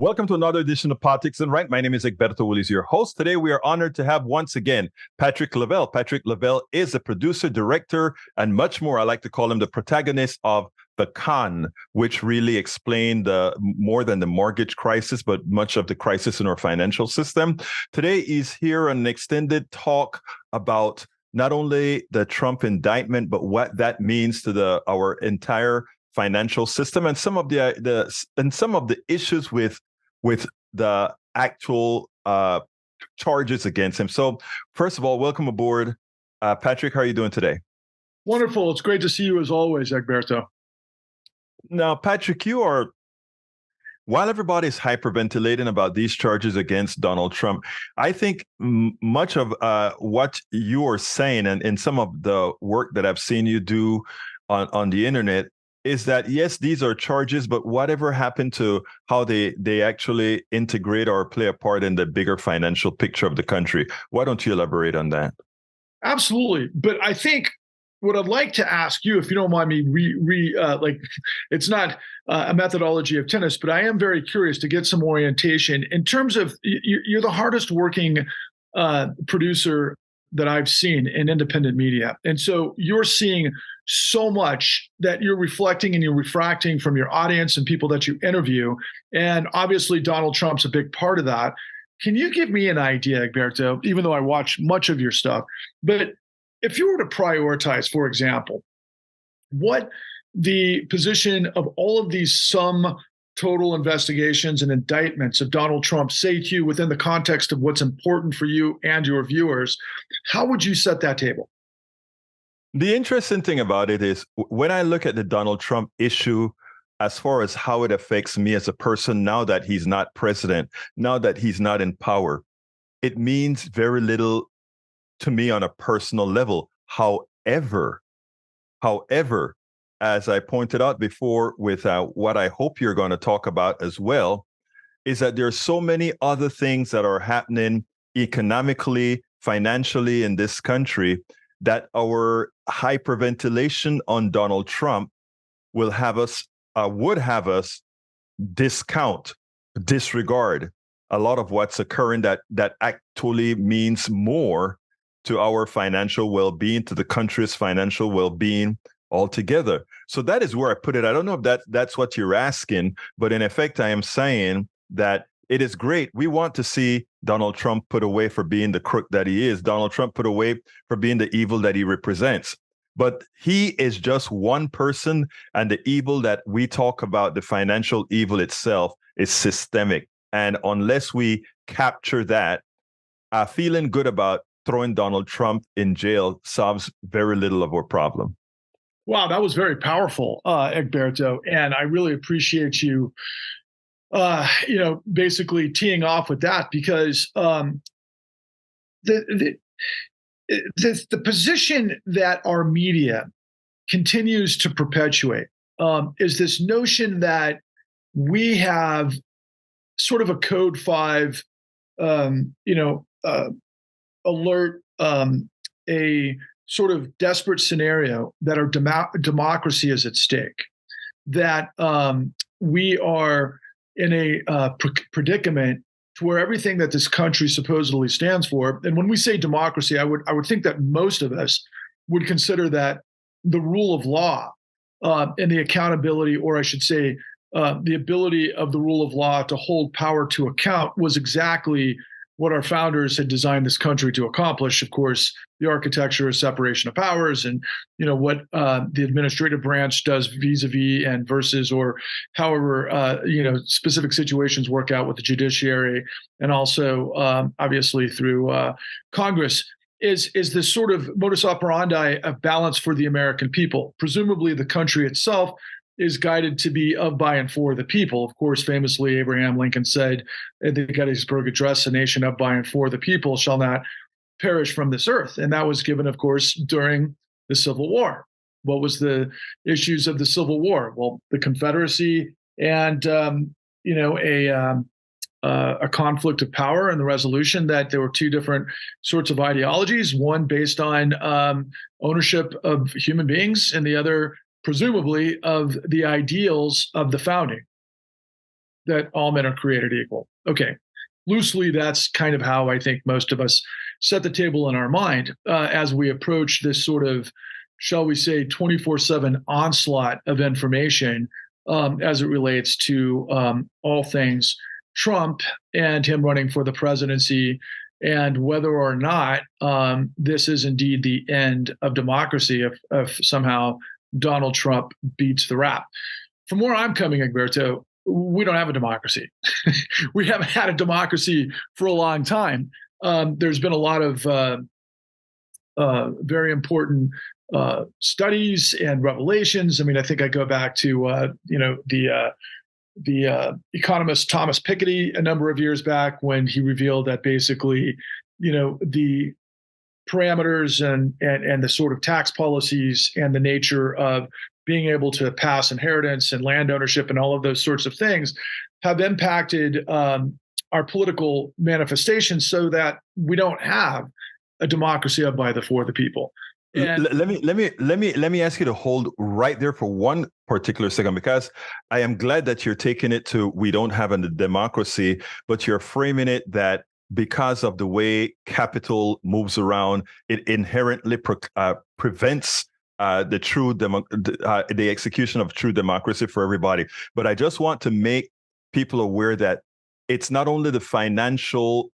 Welcome to another edition of Politics and Right. My name is Egberto Willies, your host. Today, we are honored to have once again Patrick Lovell. Patrick Lovell is a producer, director, and much more. I like to call him the protagonist of The Con, which really explained more than the mortgage crisis, but much of the crisis in our financial system. Today, he's here on an extended talk about not only the Trump indictment, but what that means to our entire financial system and some of the issues with the actual charges against him. So, first of all, welcome aboard, Patrick. How are you doing today? Wonderful. It's great to see you as always, Egberto. Now, Patrick, while everybody's hyperventilating about these charges against Donald Trump, I think much of what you are saying and in some of the work that I've seen you do on the internet is that, yes, these are charges, but whatever happened to how they actually integrate or play a part in the bigger financial picture of the country? Why don't you elaborate on that? Absolutely. But I think what I'd like to ask you, if you don't mind me, it's not a methodology of tennis, but I am very curious to get some orientation in terms of you're the hardest working producer that I've seen in independent media. And so you're seeing so much that you're reflecting and you're refracting from your audience and people that you interview. And obviously, Donald Trump's a big part of that. Can you give me an idea, Egberto, even though I watch much of your stuff, but if you were to prioritize, for example, what the position of all of these sum total investigations and indictments of Donald Trump say to you within the context of what's important for you and your viewers, how would you set that table? The interesting thing about it is when I look at the Donald Trump issue, as far as how it affects me as a person now that he's not president, now that he's not in power, it means very little to me on a personal level. However, as I pointed out before with what I hope you're going to talk about as well, is that there's so many other things that are happening economically, financially in this country that our hyperventilation on Donald Trump would have us disregard a lot of what's occurring that actually means more to our financial well-being, to the country's financial well-being altogether. So that is where I put it. I don't know if that's what you're asking, but in effect, I am saying that it is great. We want to see Donald Trump put away for being the crook that he is, Donald Trump put away for being the evil that he represents. But he is just one person, and the evil that we talk about, the financial evil itself, is systemic. And unless we capture that, feeling good about throwing Donald Trump in jail solves very little of our problem. Wow, that was very powerful, Egberto, and I really appreciate you, basically teeing off with that, because the position that our media continues to perpetuate is this notion that we have sort of a code 5, alert, a sort of desperate scenario that our democracy is at stake, that we are in a predicament to where everything that this country supposedly stands for, and when we say democracy, I would think that most of us would consider that the rule of law and the accountability, or I should say, the ability of the rule of law to hold power to account was exactly what our founders had designed this country to accomplish. Of course, the architecture is separation of powers, and what the administrative branch does vis-a-vis and versus, or however specific situations work out with the judiciary, and also obviously through Congress, is this sort of modus operandi of balance for the American people. Presumably, the country itself is guided to be of, by, and for the people. Of course, famously, Abraham Lincoln said at the Gettysburg Address, "A nation of, by, and for the people shall not perish from this earth." And that was given, of course, during the Civil War. What was the issues of the Civil War? Well, the Confederacy and a conflict of power, and the resolution that there were two different sorts of ideologies, one based on ownership of human beings, and the other presumably of the ideals of the founding. that all men are created equal. Okay. Loosely, that's kind of how I think most of us set the table in our mind as we approach this sort of, shall we say, 24/7 onslaught of information as it relates to all things Trump and him running for the presidency, and whether or not this is indeed the end of democracy if somehow Donald Trump beats the rap. From where I'm coming, Egberto, we don't have a democracy. We haven't had a democracy for a long time. There's been a lot of very important studies and revelations. I mean, I think I go back to the economist Thomas Piketty a number of years back when he revealed that basically, the parameters and the sort of tax policies and the nature of being able to pass inheritance and land ownership and all of those sorts of things have impacted our political manifestations so that we don't have a democracy of by the for the people. And let me ask you to hold right there for one particular second, because I am glad that you're taking it to we don't have a democracy, but you're framing it that because of the way capital moves around, it inherently prevents the execution of true democracy for everybody. But I just want to make people aware that it's not only the financial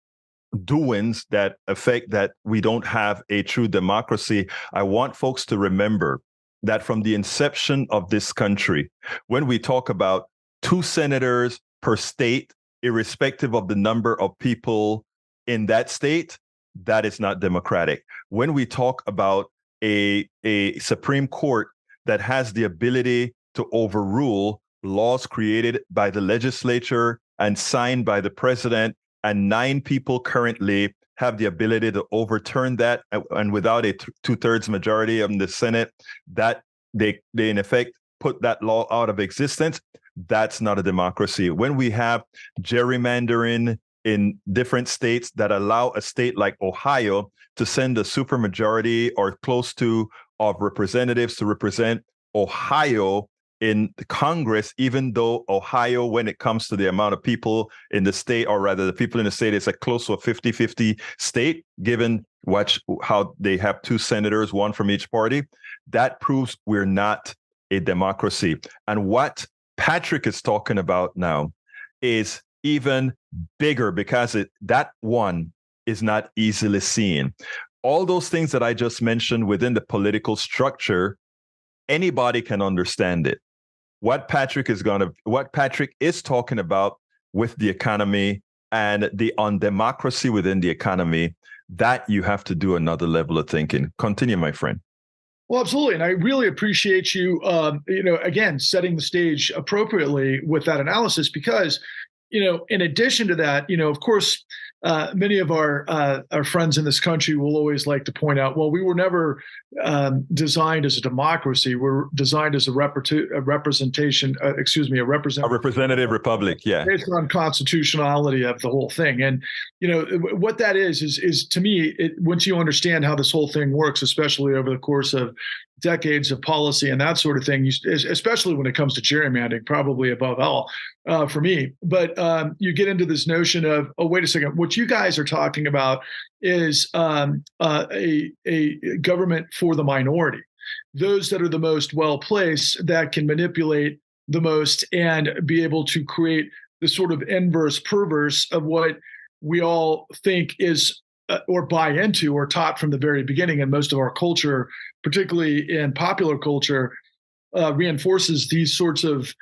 doings that affect that we don't have a true democracy. I want folks to remember that from the inception of this country, when we talk about 2 senators per state, irrespective of the number of people in that state, that is not democratic. When we talk about a Supreme Court that has the ability to overrule laws created by the legislature and signed by the president, and 9 people currently have the ability to overturn that, and without a 2/3 majority of the Senate, that they in effect put that law out of existence. That's not a democracy. When we have gerrymandering in different states that allow a state like Ohio to send a supermajority or close to of representatives to represent Ohio in the Congress, even though Ohio, when it comes to the amount of people in the state, or rather the people in the state, is a close to a 50-50 state, given how they have 2 senators, 1 from each party, that proves we're not a democracy. And what Patrick is talking about now is even bigger, because that one is not easily seen. All those things that I just mentioned within the political structure, anybody can understand it. What Patrick is talking about with the economy and the undemocracy within the economy, that you have to do another level of thinking. Continue, my friend. Well, absolutely. And I really appreciate you, again, setting the stage appropriately with that analysis, because, in addition to that, of course, many of our friends in this country will always like to point out, well, we were never designed as a democracy. We're designed as a representative republic, yeah, based on constitutionality of the whole thing. And what that is to me, once you understand how this whole thing works, especially over the course of decades of policy and that sort of thing, especially when it comes to gerrymandering, probably above all for me. But you get into this notion of, oh, wait a second, what you guys are talking about is a government for the minority, those that are the most well-placed, that can manipulate the most and be able to create the sort of inverse perverse of what we all think is or buy into or taught from the very beginning. And most of our culture, particularly in popular culture, reinforces these sorts of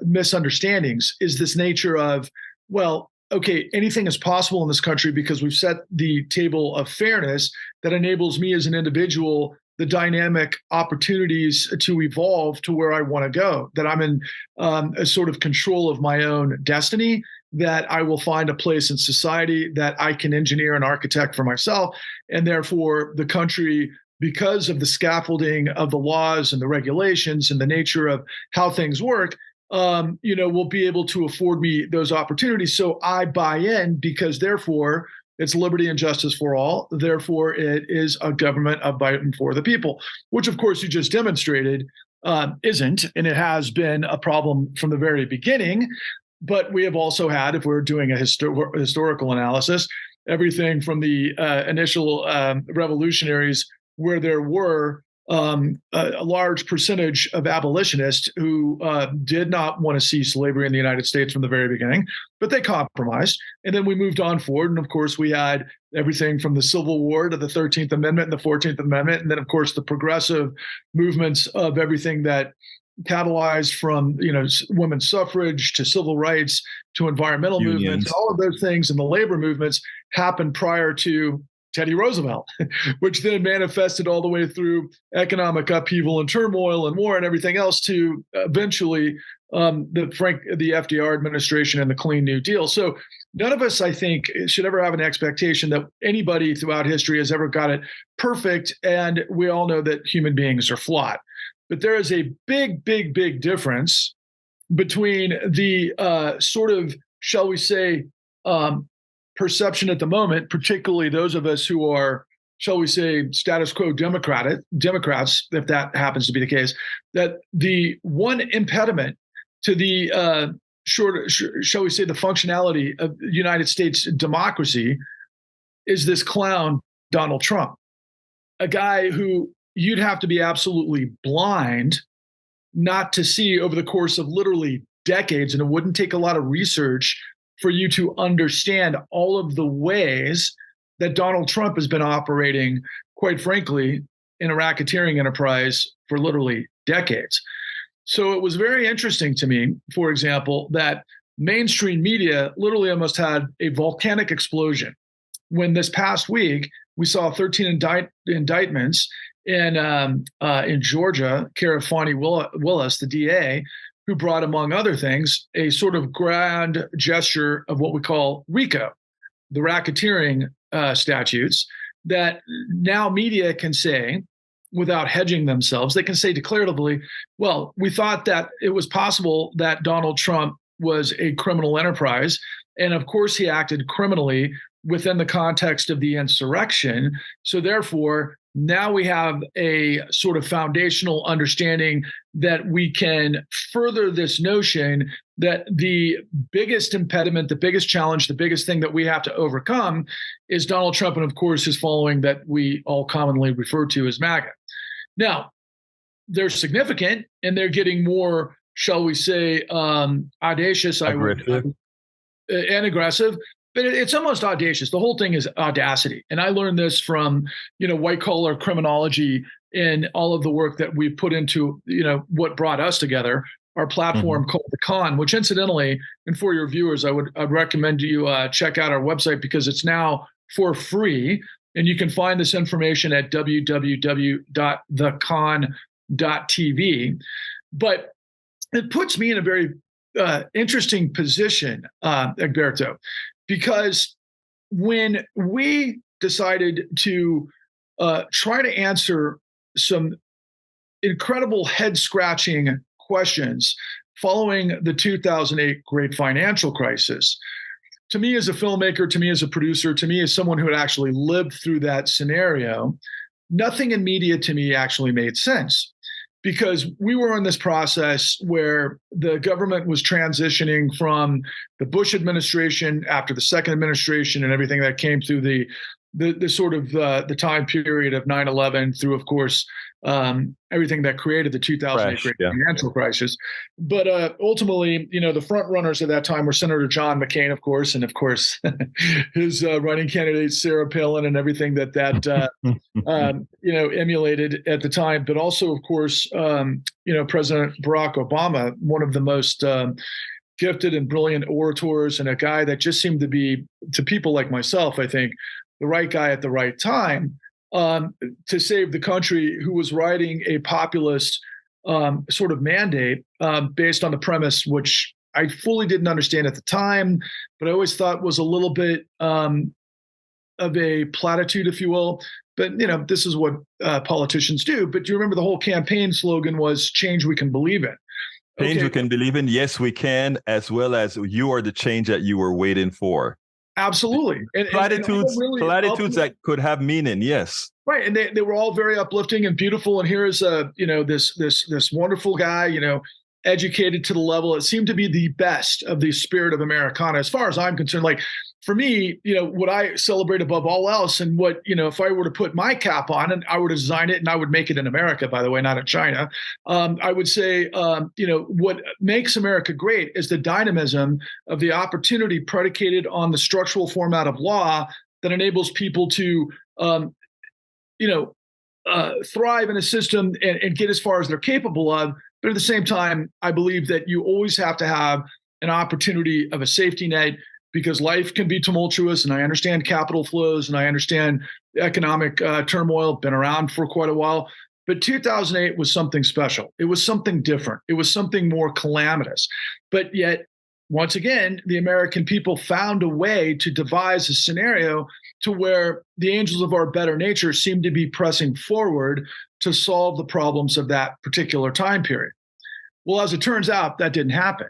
misunderstandings, is this nature of, well, okay, anything is possible in this country because we've set the table of fairness that enables me as an individual the dynamic opportunities to evolve to where I want to go, that I'm in a sort of control of my own destiny, that I will find a place in society that I can engineer and architect for myself. And therefore, the country, because of the scaffolding of the laws and the regulations and the nature of how things work, will be able to afford me those opportunities. So I buy in, because therefore it's liberty and justice for all. Therefore, it is a government of, by, and for the people, which of course you just demonstrated isn't, and it has been a problem from the very beginning. But we have also had, if we're doing a historical analysis, everything from the initial revolutionaries, where there were a large percentage of abolitionists who did not want to see slavery in the United States from the very beginning, but they compromised. And then we moved on forward. And of course, we had everything from the Civil War to the 13th Amendment and the 14th Amendment. And then, of course, the progressive movements of everything that catalyzed from, women's suffrage to civil rights to environmental Unions. movements. All of those things and the labor movements happened prior to Teddy Roosevelt, which then manifested all the way through economic upheaval and turmoil and war and everything else to eventually the FDR administration and the Clean New Deal. So none of us, I think, should ever have an expectation that anybody throughout history has ever got it perfect. And we all know that human beings are flawed. But there is a big, big, big difference between the sort of, shall we say, perception at the moment, particularly those of us who are, shall we say, status quo Democrats, if that happens to be the case, that the one impediment to the shall we say, the functionality of United States democracy is this clown, Donald Trump, a guy who you'd have to be absolutely blind not to see over the course of literally decades, and it wouldn't take a lot of research for you to understand all of the ways that Donald Trump has been operating, quite frankly, in a racketeering enterprise for literally decades. So it was very interesting to me, for example, that mainstream media literally almost had a volcanic explosion when this past week we saw 13 indictments in Georgia, care of Fani Willis, the DA, who brought, among other things, a sort of grand gesture of what we call RICO, the racketeering statutes, that now media can say, without hedging themselves, they can say declaratively, well, we thought that it was possible that Donald Trump was a criminal enterprise. And of course, he acted criminally within the context of the insurrection. So therefore, now we have a sort of foundational understanding that we can further this notion that the biggest impediment, the biggest challenge, the biggest thing that we have to overcome is Donald Trump and, of course, his following that we all commonly refer to as MAGA. Now, they're significant and they're getting more, shall we say, audacious, and aggressive. But it's almost audacious. The whole thing is audacity. And I learned this from, white collar criminology and all of the work that we put into, what brought us together, our platform called The Con, which incidentally, and for your viewers, I'd recommend you check out our website because it's now for free. And you can find this information at www.thecon.tv. But it puts me in a very interesting position, Egberto, because when we decided to try to answer some incredible head-scratching questions following the 2008 great financial crisis, to me as a filmmaker, to me as a producer, to me as someone who had actually lived through that scenario, nothing in media to me actually made sense. Because we were in this process where the government was transitioning from the Bush administration after the second administration and everything that came through the sort of the time period of 9/11 through, of course, everything that created the 2008 great financial crisis. But ultimately, the front runners at that time were Senator John McCain, of course, and of course his running candidate Sarah Palin and everything that emulated at the time. But also, of course, President Barack Obama, one of the most gifted and brilliant orators, and a guy that just seemed to be, to people like myself, I think, the right guy at the right time to save the country, who was writing a populist sort of mandate based on the premise, which I fully didn't understand at the time, but I always thought was a little bit of a platitude, if you will. But, this is what politicians do. But do you remember the whole campaign slogan was change we can believe in? Change we can believe in. Yes, we can, as well as you are the change that you were waiting for. Absolutely. And platitudes that could have meaning. Yes. Right. And they were all very uplifting and beautiful. And here is this wonderful guy, educated to the level. It seemed to be the best of the spirit of Americana, as far as I'm concerned. Like for me, what I celebrate above all else, and what, if I were to put my cap on and I were to design it and I would make it in America, by the way, not in China, I would say, what makes America great is the dynamism of the opportunity predicated on the structural format of law that enables people to, thrive in a system and get as far as they're capable of. But at the same time, I believe that you always have to have an opportunity of a safety net, because life can be tumultuous, and I understand capital flows, and I understand economic turmoil, been around for quite a while. But 2008 was something special. It was something different. It was something more calamitous. But yet, once again, the American people found a way to devise a scenario to where the angels of our better nature seem to be pressing forward to solve the problems of that particular time period. Well, as it turns out, that didn't happen.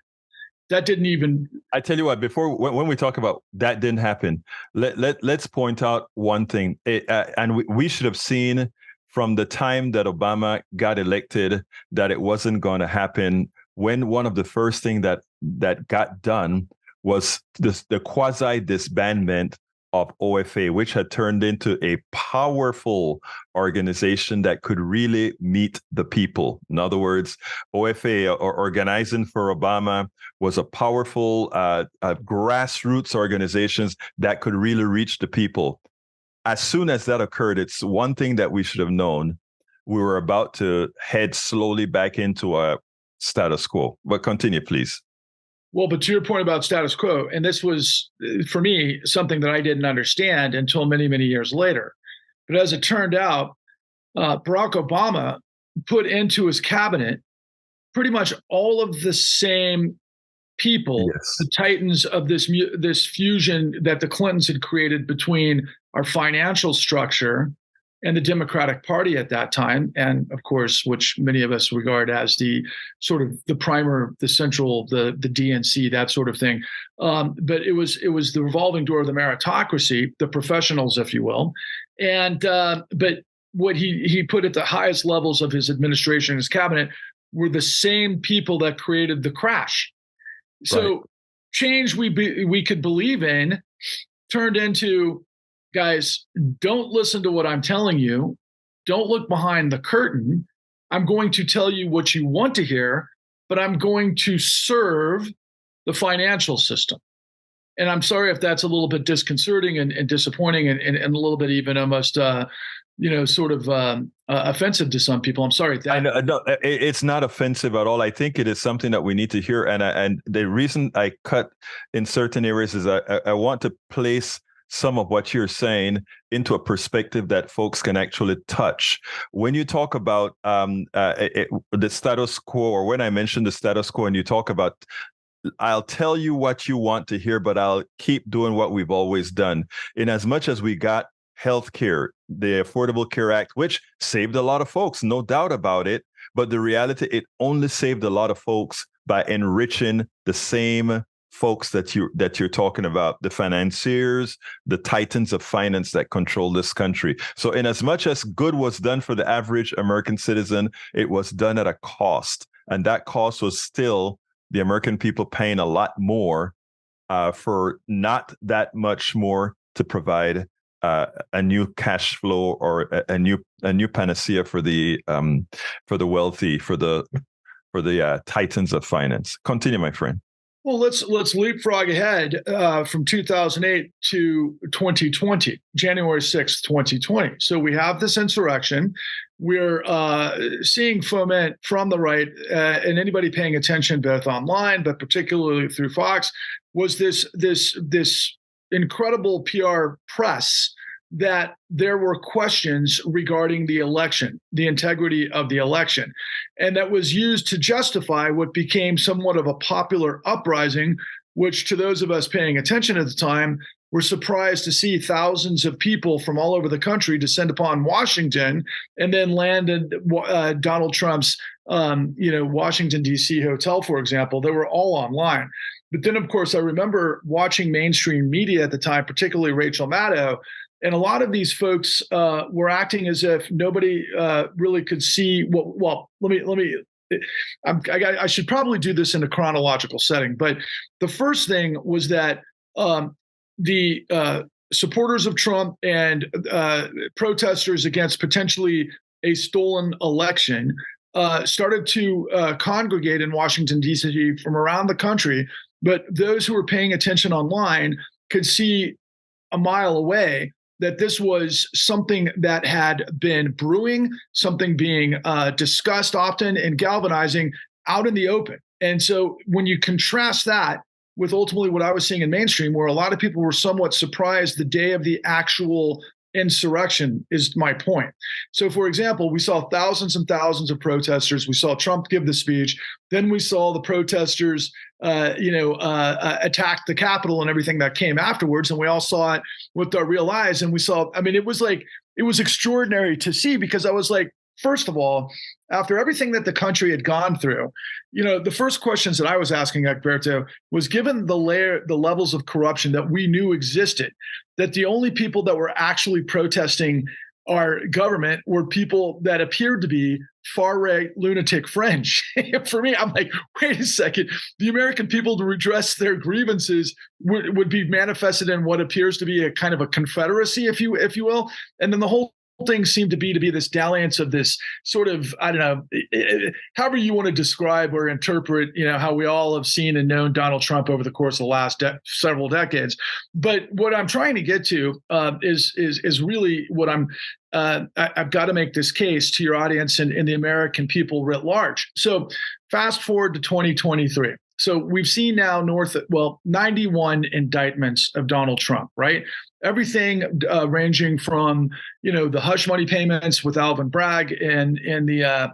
That didn't even. I tell you what, when we talk about that didn't happen, let's point out one thing. And we should have seen from the time that Obama got elected that it wasn't going to happen, when one of the first things that got done was the quasi disbandment of OFA, which had turned into a powerful organization that could really meet the people. In other words, OFA, or Organizing for Obama, was a powerful grassroots organizations that could really reach the people. As soon as that occurred, it's one thing that we should have known. We were about to head slowly back into a status quo. But continue, please. Well, but to your point about status quo, and this was, for me, something that I didn't understand until many, many years later. But as it turned out, Barack Obama put into his cabinet pretty much all of the same people, yes, the titans of this fusion that the Clintons had created between our financial structure and the Democratic Party at that time, and of course, which many of us regard as the sort of the primer, the central, the DNC, that sort of thing. But it was the revolving door of the meritocracy, the professionals, if you will. And but what he put at the highest levels of his administration, his cabinet, were the same people that created the crash. So right. Change we could believe in turned into, guys, don't listen to what I'm telling you. Don't look behind the curtain. I'm going to tell you what you want to hear, but I'm going to serve the financial system. And I'm sorry if that's a little bit disconcerting and disappointing and a little bit even almost, offensive to some people. I'm sorry. I know, no, it's not offensive at all. I think it is something that we need to hear. And the reason I cut in certain areas is I want to place some of what you're saying into a perspective that folks can actually touch. When you talk about the status quo, or when I mention the status quo and you talk about, I'll tell you what you want to hear, but I'll keep doing what we've always done. In as much as we got healthcare, the Affordable Care Act, which saved a lot of folks, no doubt about it. But the reality, it only saved a lot of folks by enriching the same folks that you're talking about, the financiers, the titans of finance that control this country. So in as much as good was done for the average American citizen, it was done at a cost. And that cost was still the American people paying a lot more for not that much more to provide a new cash flow or a new panacea for the wealthy, for the titans of finance. Continue, my friend. Well, let's leapfrog ahead from 2008 to 2020, January 6th, 2020. So we have this insurrection. We're seeing foment from the right, and anybody paying attention, both online, but particularly through Fox, was this incredible PR press that there were questions regarding the election, the integrity of the election. And that was used to justify what became somewhat of a popular uprising, which to those of us paying attention at the time, were surprised to see thousands of people from all over the country descend upon Washington and then land in Donald Trump's, Washington, D.C. hotel, for example. They were all online. But then, of course, I remember watching mainstream media at the time, particularly Rachel Maddow, and a lot of these folks were acting as if nobody really could see. Well, let me I should probably do this in a chronological setting, but the first thing was that the supporters of Trump and protesters against potentially a stolen election started to congregate in Washington, D.C. from around the country. But those who were paying attention online could see a mile away that this was something that had been brewing, something being discussed often and galvanizing out in the open. And so when you contrast that with ultimately what I was seeing in mainstream, where a lot of people were somewhat surprised the day of the actual insurrection, is my point. So, for example, we saw thousands and thousands of protesters. We saw Trump give the speech. Then we saw the protesters, attack the Capitol and everything that came afterwards. And we all saw it with our real eyes. And we saw, it was extraordinary to see, because I was like, first of all, after everything that the country had gone through, the first questions that I was asking Egberto was, given the levels of corruption that we knew existed, that the only people that were actually protesting our government were people that appeared to be far-right lunatic fringe. For me, I'm like, wait a second, the American people to redress their grievances would be manifested in what appears to be a kind of a confederacy, if you will. And then the whole thing seemed to be this dalliance of this sort of, I don't know, however you want to describe or interpret, how we all have seen and known Donald Trump over the course of the last several decades. But what I'm trying to get to is really what I've got to make this case to your audience and the American people writ large. So fast forward to 2023. So we've seen now 91 indictments of Donald Trump, right? Everything ranging from, the hush money payments with Alvin Bragg and the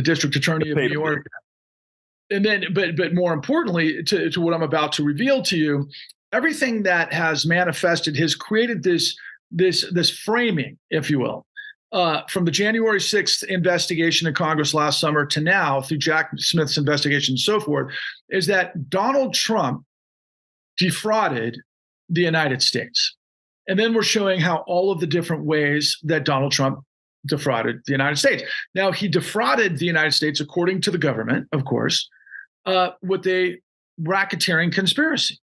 district attorney of New York. And then, but more importantly, to what I'm about to reveal to you, everything that has manifested has created this framing, if you will. From the January 6th investigation in Congress last summer to now, through Jack Smith's investigation and so forth, is that Donald Trump defrauded the United States. And then we're showing how all of the different ways that Donald Trump defrauded the United States. Now, he defrauded the United States, according to the government, of course, with a racketeering conspiracy.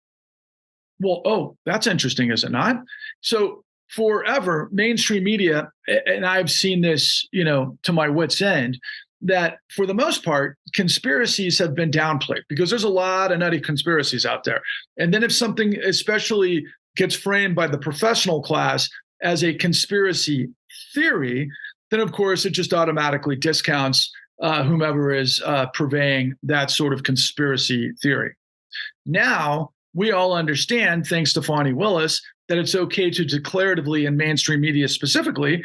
Well, that's interesting, is it not? So forever, mainstream media, and I've seen this, to my wit's end, that for the most part, conspiracies have been downplayed because there's a lot of nutty conspiracies out there. And then if something especially gets framed by the professional class as a conspiracy theory, then of course it just automatically discounts whomever is purveying that sort of conspiracy theory. Now, we all understand, thanks to Fani Willis, that it's okay to declaratively, in mainstream media specifically,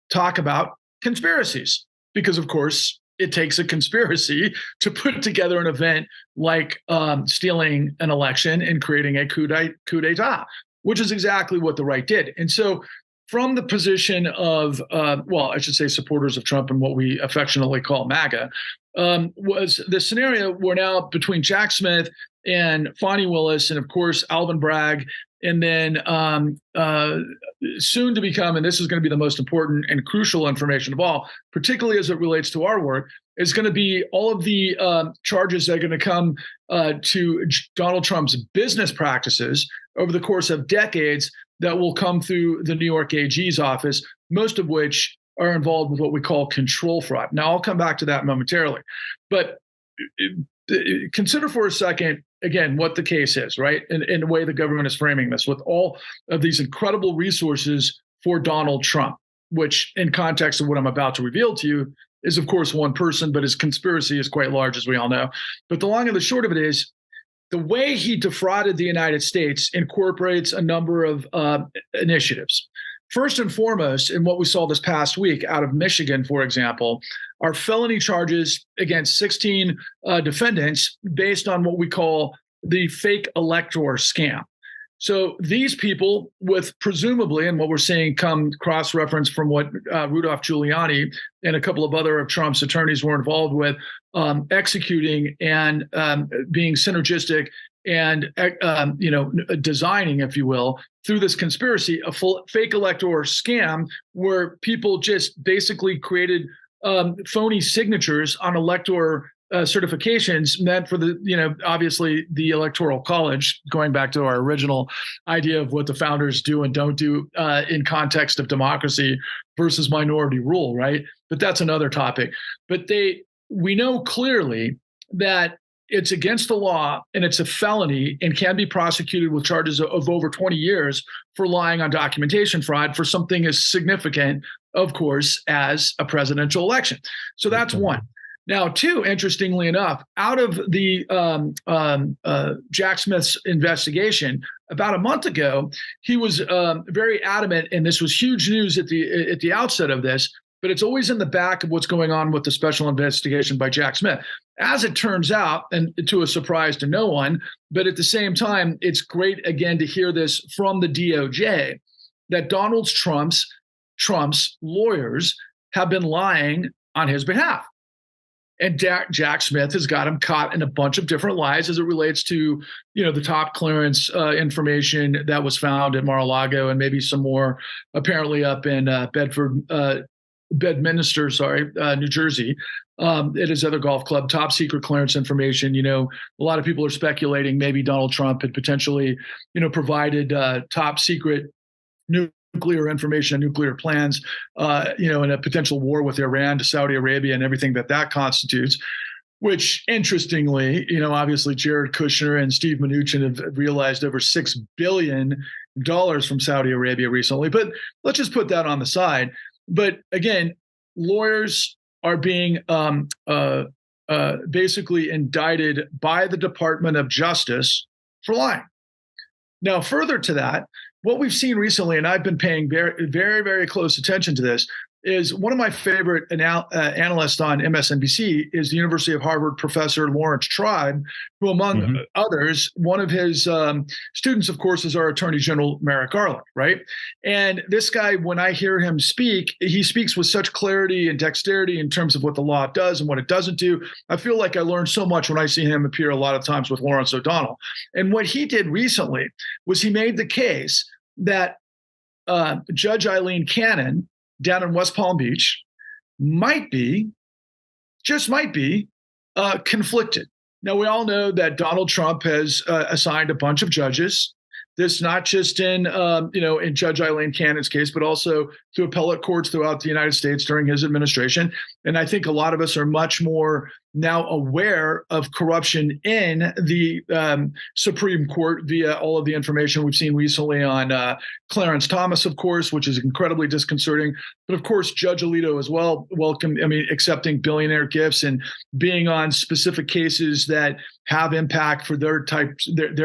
talk about conspiracies. Because, of course, it takes a conspiracy to put together an event like stealing an election and creating a coup d'etat, which is exactly what the right did. And so from the position of, I should say supporters of Trump and what we affectionately call MAGA, was the scenario where now between Jack Smith and Fani Willis and, of course, Alvin Bragg, and then soon to become, and this is going to be the most important and crucial information of all, particularly as it relates to our work, is going to be all of the charges that are going to come to Donald Trump's business practices over the course of decades that will come through the New York AG's office, most of which are involved with what we call control fraud. Now, I'll come back to that momentarily. But consider for a second, again, what the case is, right? And the way the government is framing this with all of these incredible resources for Donald Trump, which in context of what I'm about to reveal to you is, of course, one person, but his conspiracy is quite large, as we all know. But the long and the short of it is, the way he defrauded the United States incorporates a number of initiatives. First and foremost, in what we saw this past week out of Michigan, for example, are felony charges against 16 defendants based on what we call the fake elector scam. So these people, with presumably, and what we're seeing come cross-reference from what Rudolph Giuliani and a couple of other of Trump's attorneys were involved with, executing and being synergistic and designing, if you will, through this conspiracy, a full fake elector scam where people just basically created phony signatures on elector certifications meant for the, obviously the Electoral College, going back to our original idea of what the founders do and don't do in context of democracy versus minority rule, right? But that's another topic. But we know clearly that it's against the law and it's a felony and can be prosecuted with charges of over 20 years for lying on documentation fraud for something as significant, of course, as a presidential election. So that's one. Now, two, interestingly enough, out of the Jack Smith's investigation, about a month ago, he was very adamant, and this was huge news at the outset of this, but it's always in the back of what's going on with the special investigation by Jack Smith. As it turns out, and to a surprise to no one, but at the same time, it's great, again, to hear this from the DOJ, that Donald Trump's lawyers have been lying on his behalf. And Jack Smith has got him caught in a bunch of different lies as it relates to, the top clearance information that was found at Mar-a-Lago and maybe some more apparently up in Bedminster, New Jersey, at his other golf club, top secret clearance information. A lot of people are speculating maybe Donald Trump had potentially, provided top secret nuclear information, nuclear plans, in a potential war with Iran to Saudi Arabia and everything that constitutes, which interestingly, obviously Jared Kushner and Steve Mnuchin have realized over $6 billion from Saudi Arabia recently. But let's just put that on the side. But again, lawyers are being basically indicted by the Department of Justice for lying. Now, further to that, what we've seen recently, and I've been paying very, very, very close attention to this, is one of my favorite analysts on MSNBC is the University of Harvard professor Lawrence Tribe, who, among others, one of his students, of course, is our Attorney General Merrick Garland, right? And this guy, when I hear him speak, he speaks with such clarity and dexterity in terms of what the law does and what it doesn't do. I feel like I learn so much when I see him appear a lot of times with Lawrence O'Donnell. And what he did recently was he made the case that Judge Eileen Cannon down in West Palm Beach might be conflicted. Now, we all know that Donald Trump has assigned a bunch of judges. This not just in Judge Eileen Cannon's case, but also to appellate courts throughout the United States during his administration. And I think a lot of us are much more now aware of corruption in the Supreme Court via all of the information we've seen recently on Clarence Thomas, of course, which is incredibly disconcerting. But of course, Judge Alito as well, accepting billionaire gifts and being on specific cases that have impact for their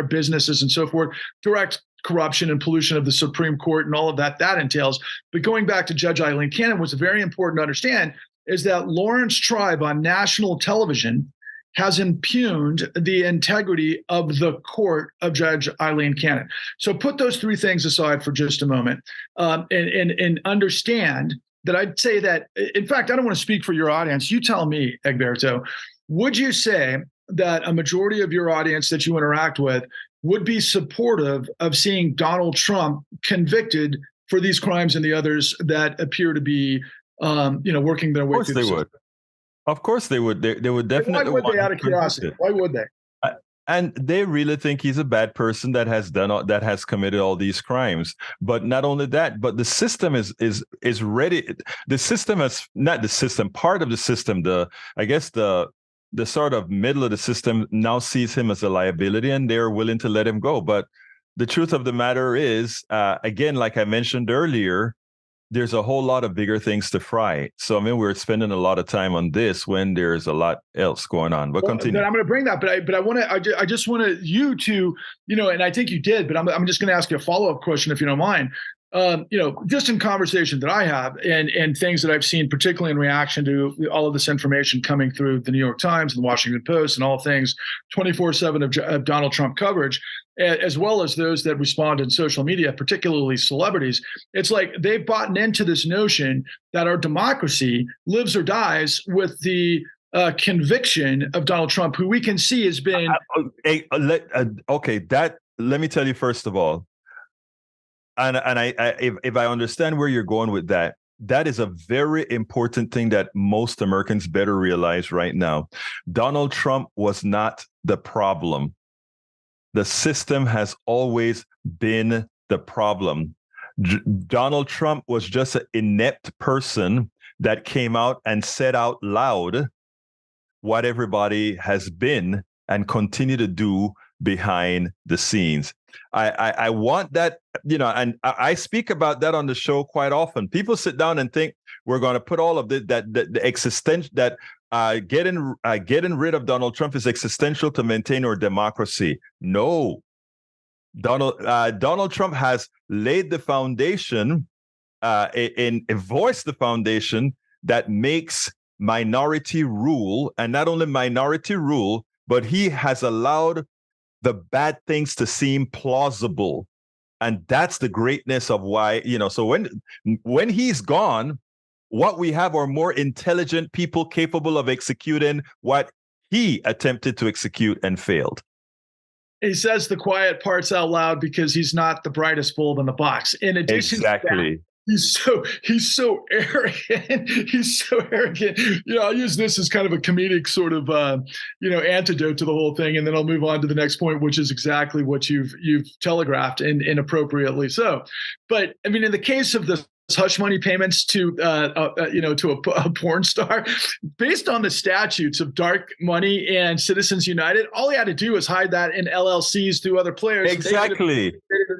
businesses and so forth. Direct corruption and pollution of the Supreme Court and all of that entails. But going back to Judge Eileen Cannon, what's very important to understand is that Lawrence Tribe on national television has impugned the integrity of the court of Judge Eileen Cannon. So put those three things aside for just a moment and understand that I'd say that, in fact, I don't want to speak for your audience. You tell me, Egberto, would you say that a majority of your audience that you interact with would be supportive of seeing Donald Trump convicted for these crimes and the others that appear to be working their way through the system? Of course they would. They would definitely. Why would they, out of curiosity? Why would they? And they really think he's a bad person that has committed all these crimes. But not only that, but the system is ready. The system is not the system. Part of the system, the sort of middle of the system now sees him as a liability, and they're willing to let him go. But the truth of the matter is, again, like I mentioned earlier, there's a whole lot of bigger things to fry. So, we're spending a lot of time on this when there's a lot else going on. But continue. I'm going to bring that, but I just want you to, and I think you did, but I'm just going to ask you a follow-up question if you don't mind. Just in conversation that I have and things that I've seen, particularly in reaction to all of this information coming through the New York Times and the Washington Post and all things 24/7 of Donald Trump coverage, as well as those that respond in social media, particularly celebrities, it's like they've bought into this notion that our democracy lives or dies with the conviction of Donald Trump, who we can see has been. Let me tell you first of all. And if I understand where you're going with that, That is a very important thing that most Americans better realize right now. Donald Trump was not the problem. The system has always been the problem. Donald Trump was just an inept person that came out and said out loud what everybody has been and continue to do behind the scenes. I want that, and I speak about that on the show quite often. People sit down and think we're going to put all of the existential, that getting rid of Donald Trump is existential to maintain our democracy. No, Donald Trump has laid the foundation, voiced the foundation that makes minority rule, and not only minority rule, but he has allowed the bad things to seem plausible. And that's the greatness of why, so when he's gone, what we have are more intelligent people capable of executing what he attempted to execute and failed. He says the quiet parts out loud because he's not the brightest bulb in the box. In addition to that, he's so arrogant. He's so arrogant. I'll use this as kind of a comedic sort of antidote to the whole thing, and then I'll move on to the next point, which is exactly what you've telegraphed, and inappropriately so. But I mean, in the case of the hush money payments to a porn star, based on the statutes of dark money and Citizens United, all he had to do was hide that in LLCs through other players. Exactly.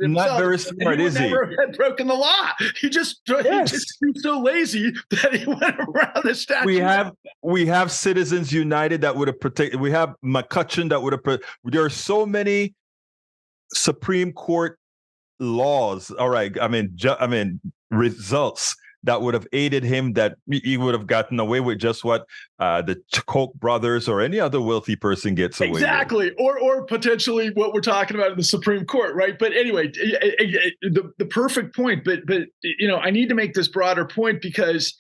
Not very smart, is he? Never had broken the law. He just he's so lazy that he went around the statute. We have Citizens United that would have protected. We have McCutcheon that would have. There are so many Supreme Court laws. All right. I mean, results that would have aided him, that he would have gotten away with just what the Koch brothers or any other wealthy person gets away with. Exactly. Or potentially what we're talking about in the Supreme Court, right? But anyway, the perfect point. But I need to make this broader point because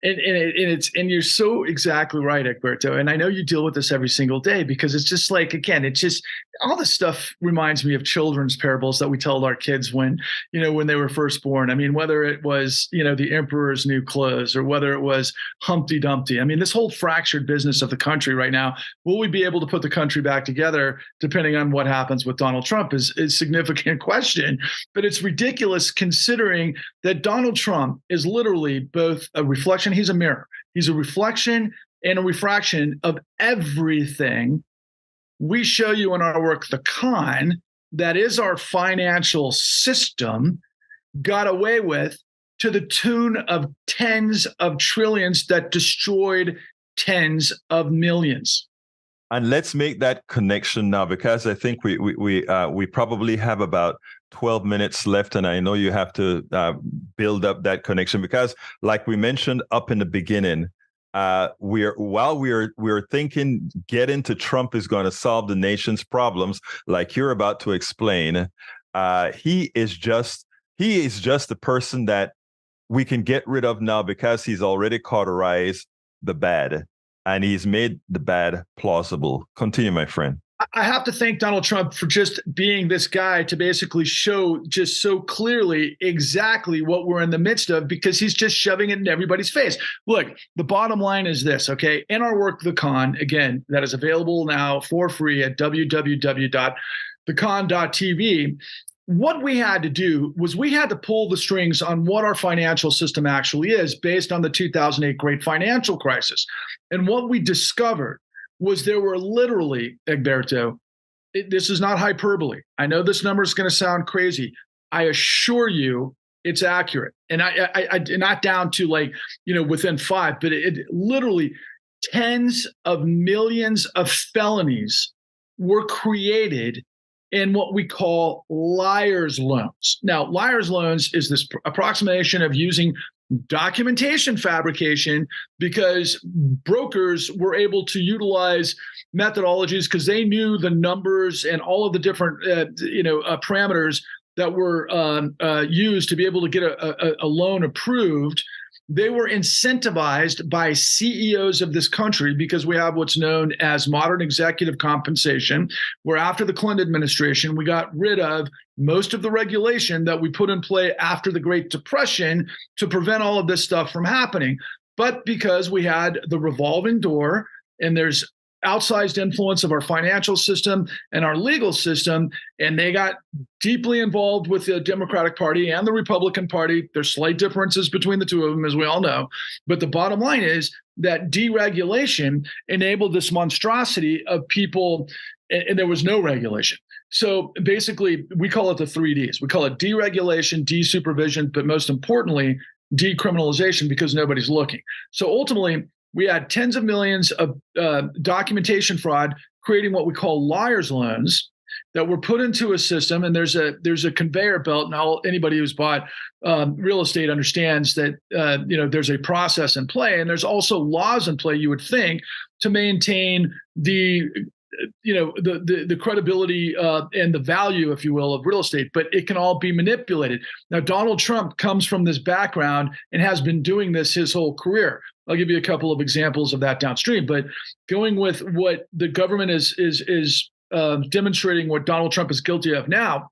and you're so exactly right, Egberto. And I know you deal with this every single day, because it's just like, again, it's just all this stuff reminds me of children's parables that we told our kids when they were first born. I mean, whether it was, the emperor's new clothes, or whether it was Humpty Dumpty. I mean, this whole fractured business of the country right now, will we be able to put the country back together depending on what happens with Donald Trump is a significant question. But it's ridiculous considering that Donald Trump is literally both a reflection. He's a mirror. He's a reflection and a refraction of everything we show you in our work, The Con, that is our financial system, got away with, to the tune of tens of trillions that destroyed tens of millions. And let's make that connection now, because I think we probably have about 12 minutes left, and I know you have to build up that connection, because, like we mentioned up in the beginning, we're thinking getting to Trump is going to solve the nation's problems, like you're about to explain. He is just the person that we can get rid of now, because he's already cauterized the bad, and he's made the bad plausible. Continue, my friend. I have to thank Donald Trump for just being this guy to basically show just so clearly exactly what we're in the midst of, because he's just shoving it in everybody's face. Look, the bottom line is this, okay? In our work, The Con, again, that is available now for free at www.thecon.tv. What we had to do was we had to pull the strings on what our financial system actually is, based on the 2008 great financial crisis. And what we discovered was there were literally, Egberto, this is not hyperbole. I know this number is going to sound crazy. I assure you it's accurate. And I not down to within 5, but it literally tens of millions of felonies were created in what we call liar's loans. Now, liar's loans is this approximation of using documentation fabrication, because brokers were able to utilize methodologies because they knew the numbers and all of the different parameters that were used to be able to get a loan approved. they were incentivized by CEOs of this country, because we have what's known as modern executive compensation, where after the Clinton administration, we got rid of most of the regulation that we put in play after the Great Depression to prevent all of this stuff from happening. But because we had the revolving door, and there's outsized influence of our financial system and our legal system, and they got deeply involved with the Democratic Party and the Republican Party. There's slight differences between the two of them, as we all know. But the bottom line is that deregulation enabled this monstrosity of people, and there was no regulation. So basically, we call it the 3Ds. We call it deregulation, desupervision, but most importantly, decriminalization, because nobody's looking. So ultimately, we had tens of millions of documentation fraud, creating what we call liar's loans that were put into a system. And there's a conveyor belt. And anybody who's bought real estate understands that there's a process in play, and there's also laws in play, you would think, to maintain the credibility and the value, if you will, of real estate, but it can all be manipulated. Now, Donald Trump comes from this background and has been doing this his whole career. I'll give you a couple of examples of that downstream, but going with what the government is demonstrating what Donald Trump is guilty of now,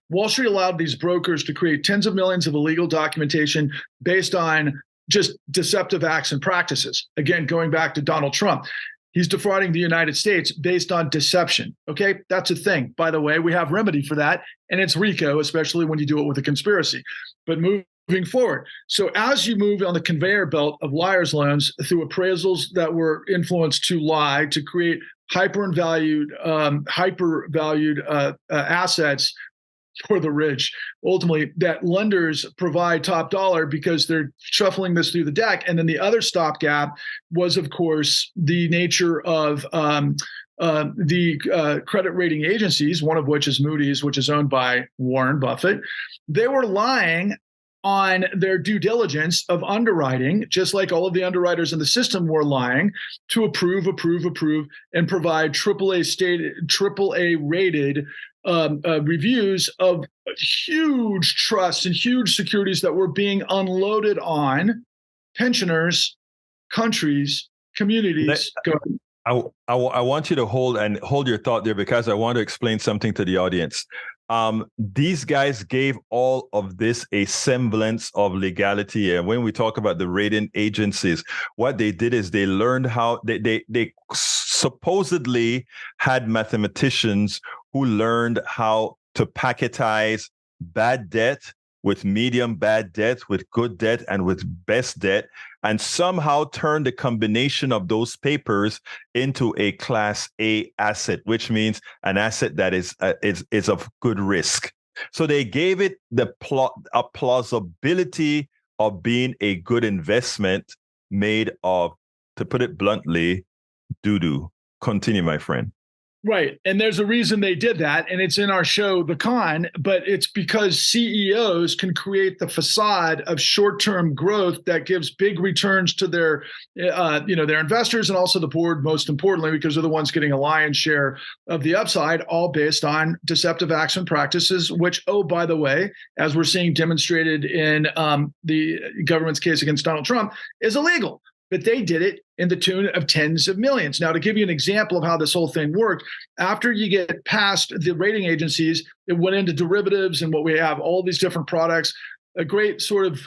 Wall Street allowed these brokers to create tens of millions of illegal documentation based on just deceptive acts and practices. Again, going back to Donald Trump, he's defrauding the United States based on deception. Okay, that's a thing. By the way, we have remedy for that, and it's RICO, especially when you do it with a conspiracy. But moving forward, so as you move on the conveyor belt of liar's loans through appraisals that were influenced to lie to create hypervalued assets for the rich, ultimately, that lenders provide top dollar because they're shuffling this through the deck. And then the other stopgap was, of course, the nature of the credit rating agencies, one of which is Moody's, which is owned by Warren Buffett. They were lying on their due diligence of underwriting, just like all of the underwriters in the system were lying to approve, and provide AAA rated reviews of huge trusts and huge securities that were being unloaded on pensioners, countries, communities. I want you to hold your thought there, because I want to explain something to the audience. These guys gave all of this a semblance of legality. And when we talk about the rating agencies, what they did is they learned how they supposedly had mathematicians who learned how to packetize bad debt with medium bad debt, with good debt, and with best debt, and somehow turn the combination of those papers into a Class A asset, which means an asset that is of good risk. So they gave it a plausibility of being a good investment made of, to put it bluntly, doo-doo. Continue, my friend. Right. And there's a reason they did that. And it's in our show, The Con, but it's because CEOs can create the facade of short-term growth that gives big returns to their investors, and also the board, most importantly, because they're the ones getting a lion's share of the upside, all based on deceptive acts and practices, which, oh, by the way, as we're seeing demonstrated in the government's case against Donald Trump, is illegal. But they did it in the tune of tens of millions. Now, to give you an example of how this whole thing worked, after you get past the rating agencies, it went into derivatives and what we have, all these different products. A great sort of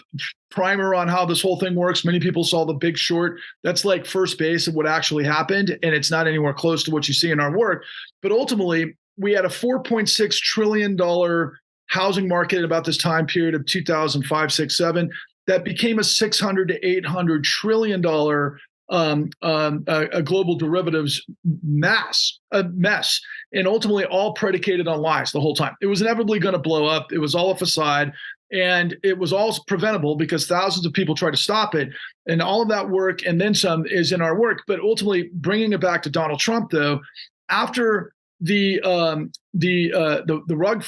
primer on how this whole thing works. Many people saw The Big Short. That's like first base of what actually happened, and it's not anywhere close to what you see in our work. But ultimately, we had a $4.6 trillion housing market at about this time period of 2005, 6, 7. That became a $600 to $800 trillion a global derivatives mess, and ultimately all predicated on lies the whole time. It was inevitably going to blow up. It was all a facade, and it was all preventable because thousands of people tried to stop it. And all of that work, and then some, is in our work. But ultimately, bringing it back to Donald Trump, though, after the rug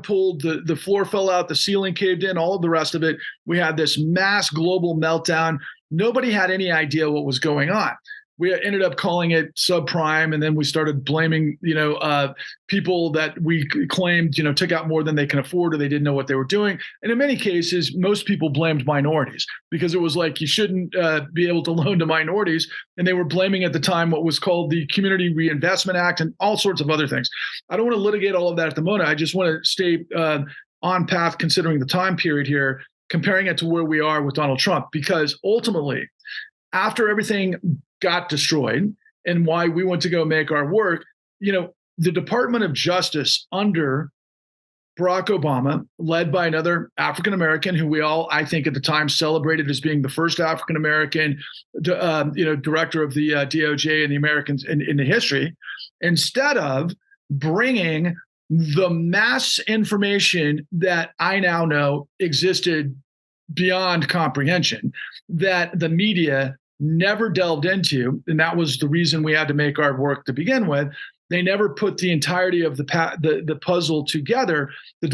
pulled, the floor fell out, the ceiling caved in, all of the rest of it, we had this mass global meltdown. Nobody had any idea what was going on. we ended up calling it subprime, and then we started blaming, people that we claimed, took out more than they can afford, or they didn't know what they were doing. And in many cases, most people blamed minorities, because it was like, you shouldn't be able to loan to minorities. And they were blaming at the time what was called the Community Reinvestment Act and all sorts of other things. I don't want to litigate all of that at the moment. I just want to stay on path, considering the time period here, comparing it to where we are with Donald Trump, because ultimately, after everything got destroyed and why we went to go make our work, the Department of Justice under Barack Obama, led by another African-American who we all, I think at the time, celebrated as being the first African-American, director of the DOJ in the Americans in the history, instead of bringing the mass information that I now know existed beyond comprehension, that the media never delved into, and that was the reason we had to make our work to begin with. They never put the entirety of the puzzle together. The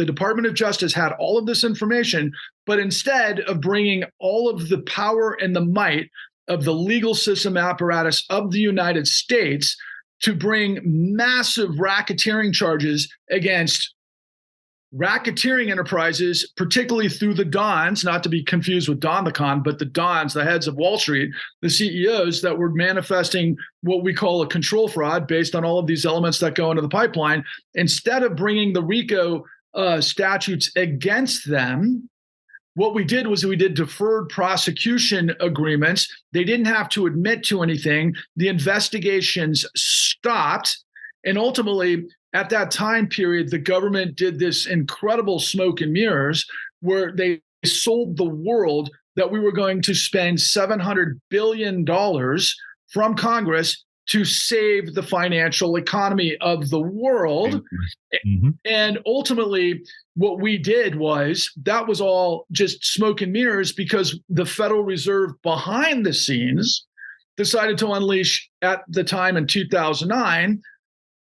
Department of Justice had all of this information, but instead of bringing all of the power and the might of the legal system apparatus of the United States to bring massive racketeering charges against racketeering enterprises, particularly through the Dons, not to be confused with Don the Con, but the Dons, the heads of Wall Street, the CEOs that were manifesting what we call a control fraud based on all of these elements that go into the pipeline. Instead of bringing the RICO statutes against them, what we did was we did deferred prosecution agreements. They didn't have to admit to anything. The investigations stopped. And ultimately, at that time period, the government did this incredible smoke and mirrors where they sold the world that we were going to spend $700 billion from Congress to save the financial economy of the world. Mm-hmm. And ultimately, what we did was that was all just smoke and mirrors, because the Federal Reserve behind the scenes decided to unleash, at the time in 2009,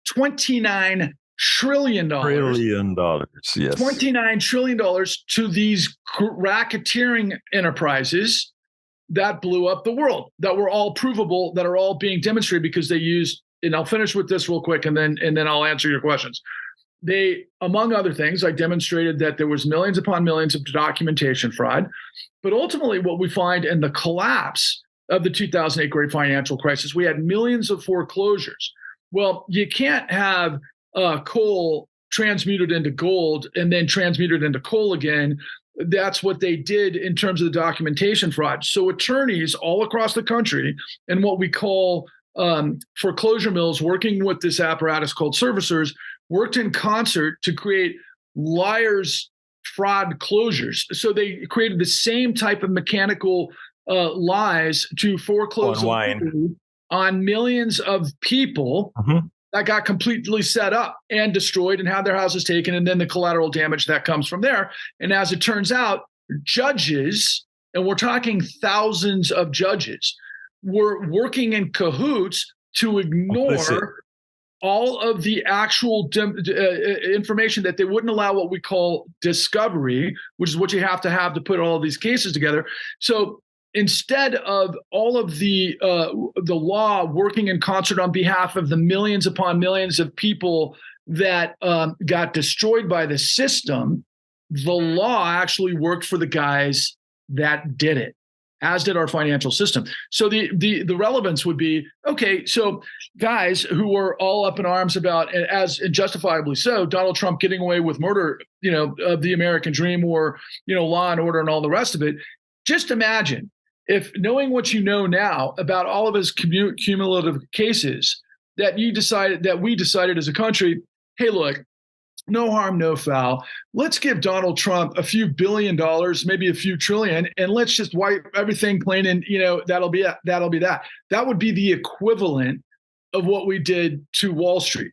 $29 trillion. Yes. $29 trillion to these racketeering enterprises that blew up the world, that were all provable, that are all being demonstrated because they used, and I'll finish with this real quick and then I'll answer your questions. They, among other things, I demonstrated that there was millions upon millions of documentation fraud. But ultimately, what we find in the collapse of the 2008 great financial crisis, we had millions of foreclosures. Well, you can't have coal transmuted into gold and then transmuted into coal again. That's what they did in terms of the documentation fraud. So attorneys all across the country and what we call foreclosure mills, working with this apparatus called servicers, worked in concert to create liars fraud closures. So they created the same type of mechanical lies to foreclose on millions of people that got completely set up and destroyed and had their houses taken, and then the collateral damage that comes from there. And as it turns out, judges, and we're talking thousands of judges, were working in cahoots to ignore all of the actual information that they wouldn't allow what we call discovery, which is what you have to put all of these cases together. So instead of all of the law working in concert on behalf of the millions upon millions of people that got destroyed by the system, the law actually worked for the guys that did it, as did our financial system. So the relevance would be, okay, so guys who were all up in arms about, as justifiably so, Donald Trump getting away with murder, of the American dream, or, law and order and all the rest of it. Just imagine if, knowing what you know now about all of his cumulative cases, that we decided as a country, hey, look, no harm, no foul. Let's give Donald Trump a few $1 billion, maybe a few trillion, and let's just wipe everything clean. And that'll be that. That would be the equivalent of what we did to Wall Street,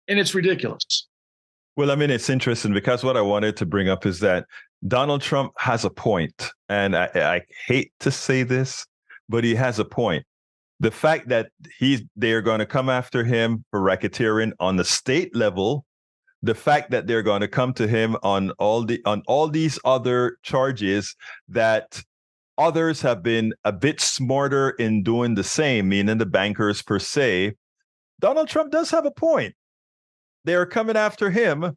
and it's ridiculous. Well, I mean, it's interesting because what I wanted to bring up is that Donald Trump has a point, and I hate to say this, but he has a point. The fact that they're going to come after him for racketeering on the state level, the fact that they're going to come to him on all these other charges that Others have been a bit smarter in doing the same, meaning the bankers per se. Donald Trump does have a point. They are coming after him,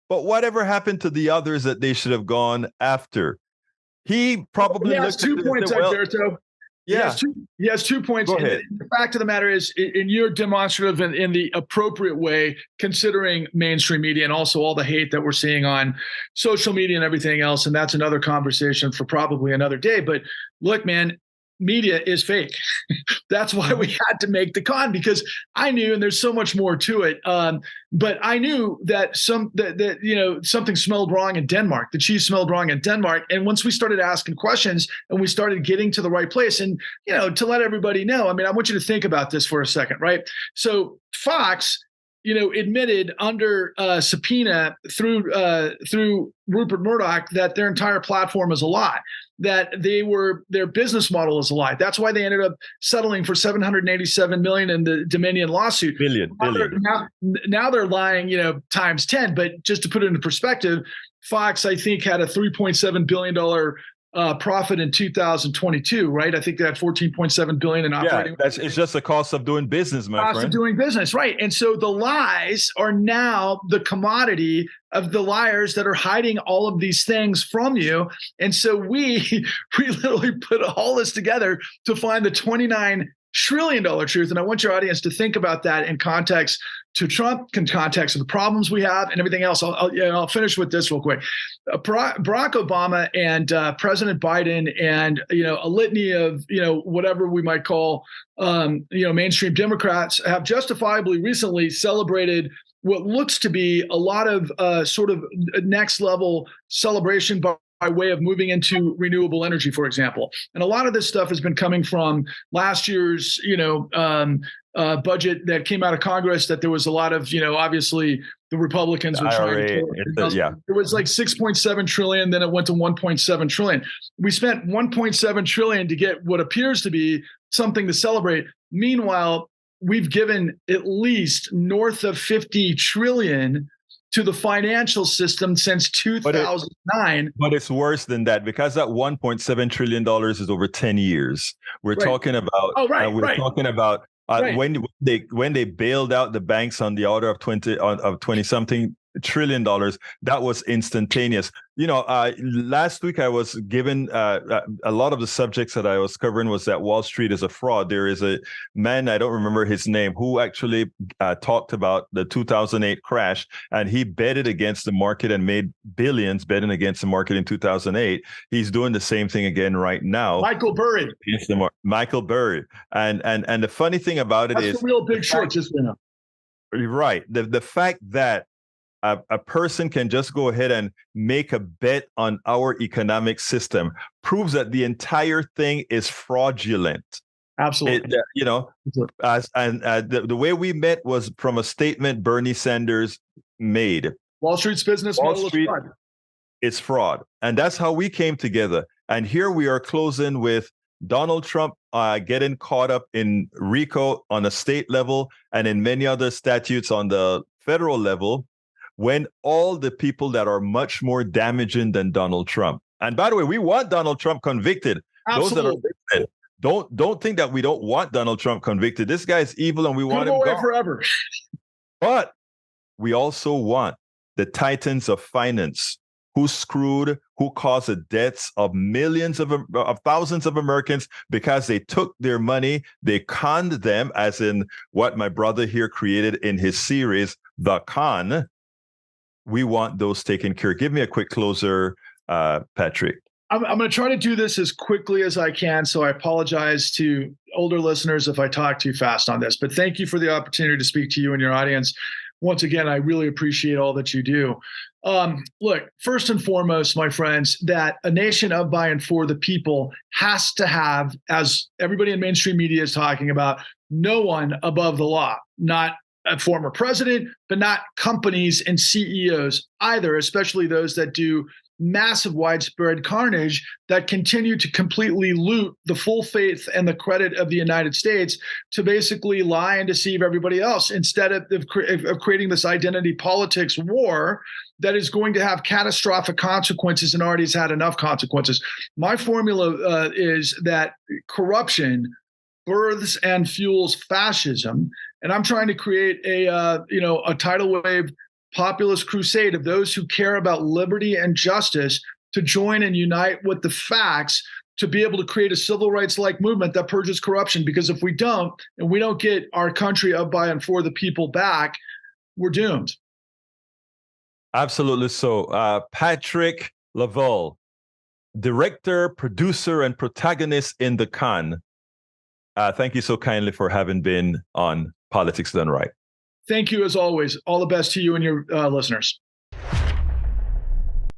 but whatever happened to the others that they should have gone after? He probably has looked at 2 points, said, well, Egberto. yeah. He has 2 points. Go ahead. The fact of the matter is, and you're demonstrative in the appropriate way, considering mainstream media and also all the hate that we're seeing on social media and everything else. And that's another conversation for probably another day. But look, man, media is fake. That's why we had to make the con, because I knew, and there's so much more to it. But I knew that something smelled wrong in Denmark. The cheese smelled wrong in Denmark. And once we started asking questions and we started getting to the right place, and to let everybody know, I mean, I want you to think about this for a second, right? So Fox, admitted under subpoena through Rupert Murdoch that their entire platform is a lie, that their business model is a lie. That's why they ended up settling for $787 million in the Dominion lawsuit. Billion. Now they're lying, times 10. But just to put it into perspective, Fox, I think, had a $3.7 billion profit in 2022, right? I think they had $14.7 billion in operating. Yeah, it's just the cost of doing business, my friend. Cost of doing business, right? And so the lies are now the commodity of the liars that are hiding all of these things from you. And so we literally put all this together to find the $29 trillion truth. And I want your audience to think about that in context to Trump, in context of the problems we have and everything else. I'll finish with this real quick. Barack Obama and President Biden and a litany of whatever we might call mainstream Democrats have justifiably recently celebrated what looks to be a lot of sort of next level celebration by way of moving into renewable energy, for example. And a lot of this stuff has been coming from last year's, budget that came out of Congress, that there was a lot of, obviously the Republicans were trying to. It was like 6.7 trillion, then it went to 1.7 trillion. We spent 1.7 trillion to get what appears to be something to celebrate. Meanwhile, we've given at least north of 50 trillion to the financial system since 2009. But it's worse than that, because that $1.7 trillion is over 10 years. We're talking about. Talking about when they bailed out the banks on the order of 20 something $trillion, that was instantaneous. Last week I was given a lot of the subjects that I was covering was that Wall Street is a fraud. There is a man, I don't remember his name, who actually talked about the 2008 crash, and he betted against the market and made billions betting against the market in 2008. He's doing the same thing again right now. Michael Burry. Michael Burry. And the funny thing about it is the real big short, just right. The fact that a person can just go ahead and make a bet on our economic system proves that the entire thing is fraudulent. Absolutely. The way we met was from a statement Bernie Sanders made. Wall Street's business model is fraud. It's fraud. And that's how we came together. And here we are closing with Donald Trump getting caught up in RICO on a state level and in many other statutes on the federal level, when all the people that are much more damaging than Donald Trump. And by the way, we want Donald Trump convicted. Absolutely. Those that are don't think that we don't want Donald Trump convicted. This guy's evil and we want him gone forever. But we also want the titans of finance who caused the deaths of millions of thousands of Americans because they took their money, they conned them, as in what my brother here created in his series, The Con. We want those taken care of. Give me a quick closer, Patrick. I'm going to try to do this as quickly as I can, so I apologize to older listeners if I talk too fast on this. But thank you for the opportunity to speak to you and your audience. Once again, I really appreciate all that you do. Look, first and foremost, my friends, that a nation of, by, and for the people has to have, as everybody in mainstream media is talking about, no one above the law, not a former president, but not companies and CEOs either, especially those that do massive widespread carnage that continue to completely loot the full faith and the credit of the United States to basically lie and deceive everybody else instead of creating this identity politics war that is going to have catastrophic consequences and already has had enough consequences. My formula is that corruption births and fuels fascism, and I'm trying to create a tidal wave populist crusade of those who care about liberty and justice to join and unite with the facts to be able to create a civil rights-like movement that purges corruption. Because if we don't, and we don't get our country of, by, and for the people back, we're doomed. Absolutely so. Patrick Lovell, director, producer, and protagonist in The Con. Thank you so kindly for having been on Politics Done Right. Thank you, as always. All the best to you and your listeners.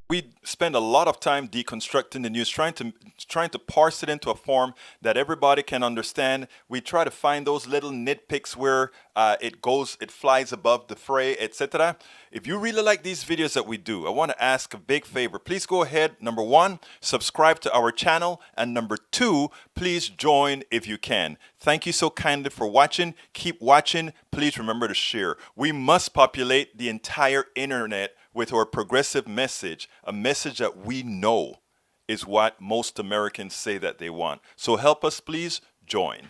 We spend a lot of time deconstructing the news, trying to parse it into a form that everybody can understand. We try to find those little nitpicks where it flies above the fray, etc. If you really like these videos that we do, I want to ask a big favor. Please go ahead. Number one, subscribe to our channel. And number two, please join if you can. Thank you so kindly for watching. Keep watching. Please remember to share. We must populate the entire internet with our progressive message, a message that we know is what most Americans say that they want. So help us, please join.